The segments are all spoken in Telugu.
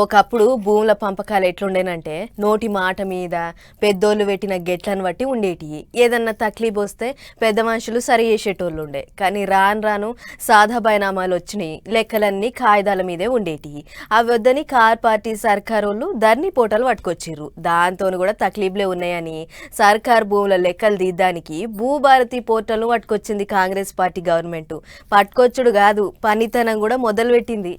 ఒకప్పుడు భూముల పంపకాలు ఎట్లుండేనంటే నోటి మాట మీద పెద్దోళ్ళు పెట్టిన గెట్లను బట్టి ఉండేటివి. ఏదన్నా తక్లీఫ్ వస్తే పెద్ద మనుషులు సరి చేసేటోళ్ళు ఉండే. కానీ రాను రాను సాదా బైనామాలు వచ్చినాయి. లెక్కలన్నీ కాగితాల మీదే ఉండేటివి. అవి వద్దని కార్ పార్టీ సర్కారోళ్ళు ధర్ని పోటలు పట్టుకొచ్చిర్రు. దాంతో కూడా తక్లీఫ్లే ఉన్నాయని సర్కార్ భూముల లెక్కలు దిద్దానికి భూభారతి పోర్టల్ను పట్టుకొచ్చింది కాంగ్రెస్ పార్టీ గవర్నమెంట్. పట్టుకొచ్చుడు కాదు, పనితనం కూడా మొదలుపెట్టింది.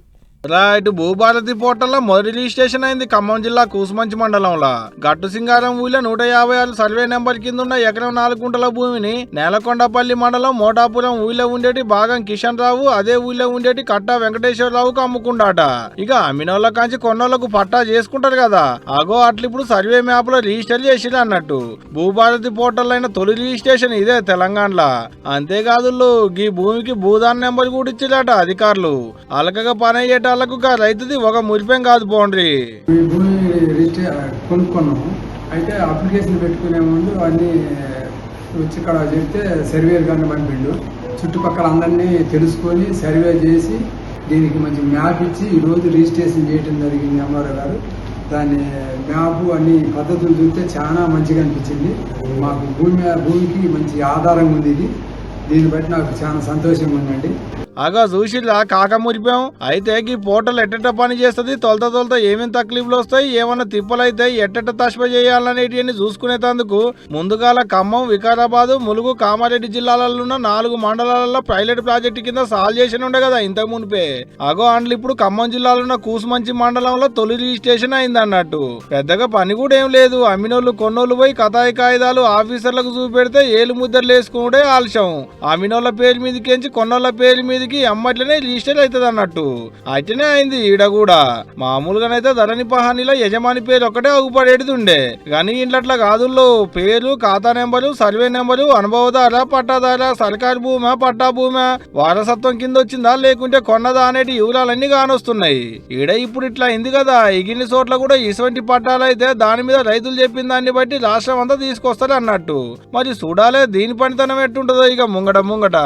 రైట్. భూభారతి పోర్టల్లో మొదటి రిజిస్ట్రేషన్ అయింది ఖమ్మం జిల్లా కూసుమంచి మండలంలో గట్టు సింగారం ఊళ్ళో 156 సర్వే నెంబర్ కింద ఉన్న ఎకరం 4 గుంటల భూమిని నేలకొండపల్లి మండలం మోటాపురం ఊళ్ళో ఉండేటి భాగం కిషన్ రావు, అదే ఊళ్ళో ఉండేటి కట్టా వెంకటేశ్వరరావుకు అమ్ముకుంటాట. ఇక అమ్మినోళ్ళ కాంచి కొన్నోళ్లకు పట్టా చేసుకుంటారు కదా, అగో అట్లా ఇప్పుడు సర్వే మ్యాప్ లో రిజిస్టర్ చేసిరు అన్నట్టు. భూభారతి పోర్టల్ అయిన తొలి రిజిస్ట్రేషన్ ఇదే తెలంగాణలో. అంతేకాదు ఈ భూమికి భూదాన్ నెంబర్ కూడా ఇచ్చిరట అధికారులు. అలకగా పని అయ్యేట రైతుది ఒక మురిపేం కాదు పోండ్రి. భూమి కొనుక్కున్నాము. అయితే అప్లికేషన్ పెట్టుకునే ముందు అన్ని వచ్చి ఇక్కడ చెప్తే సర్వేర్ గారిని పంపిండు. చుట్టుపక్కల అందరినీ తెలుసుకొని సర్వే చేసి దీనికి మంచి మ్యాప్ ఇచ్చి ఈరోజు రిజిస్ట్రేషన్ చేయడం జరిగింది ఎంఆర్ఓ గారు. దాని మ్యాప్ అన్ని పద్ధతులు చూస్తే చాలా మంచిగా అనిపించింది. మాకు భూమికి మంచి ఆధారం ఉంది. దీన్ని బట్టి నాకు చాలా సంతోషంగా ఉందండి. అగా చూసిలా కాక మురిపాం. అయితే ఈ పోర్టల్ ఎట్టెట్ట పని చేస్తుంది, తొలత ఏమేమి తక్లీఫ్లు వస్తాయి, ఏమన్నా తిప్పలు అవుతాయి, ఎట్టెట్ట తష్ప చేయాలనేటివన్నీ చూసుకునేందుకు ముందుగాల ఖమ్మం, వికారాబాద్, ములుగు, కామారెడ్డి జిల్లాలలో ఉన్న 4 మండలాలలో పైలట్ ప్రాజెక్టు కింద సాల్వ్ చేసి ఉండే కదా ఇంతకు మునిపే. అగో అండ్లు ఇప్పుడు ఖమ్మం జిల్లాలో ఉన్న కూసుమంచి మండలంలో తొలి రిజిస్ట్రేషన్ అయింది అన్నట్టు. పెద్దగా పని కూడా ఏం లేదు. అమ్మినోళ్ళు కొన్నోళ్ళు పోయి కథాయి కాగితాలు ఆఫీసర్లకు చూపెడితే ఏలు ముద్దలు వేసుకుంటే ఆలస్యం. అమ్మినోళ్ళ పేరు మీదకించి కొన్నోళ్ళ పేరు మీద అమ్మట్లనే రిజిస్టర్ అవుతుంది అన్నట్టు. అయితేనే అయింది ఈడ కూడా. మామూలుగానైతే ధరణి పహానీలో యజమాని పేరు ఒక్కటే అగుపడేది ఉండే, కానీ ఇంట్లో కాదుల్లో పేరు, ఖాతా నెంబరు, సర్వే నెంబరు, అనుభవదార, పట్టాదార, సర్కారు భూమా, పట్టా భూమా, వారసత్వం కింద వచ్చిందా లేకుంటే కొన్నదా అనేటి వివరాలన్నీ కానొస్తున్నాయి. ఈడ ఇప్పుడు ఇట్లా అయింది కదా. ఇగిన్ని చోట్ల కూడా ఇటువంటి పట్టాలు అయితే దాని మీద రైతులు చెప్పిన దాన్ని బట్టి రాష్ట్రం అంతా తీసుకొస్తారు అన్నట్టు. మరి చూడాలే దీని పనితనం ఎట్టుంటుందో ఇక ముంగట.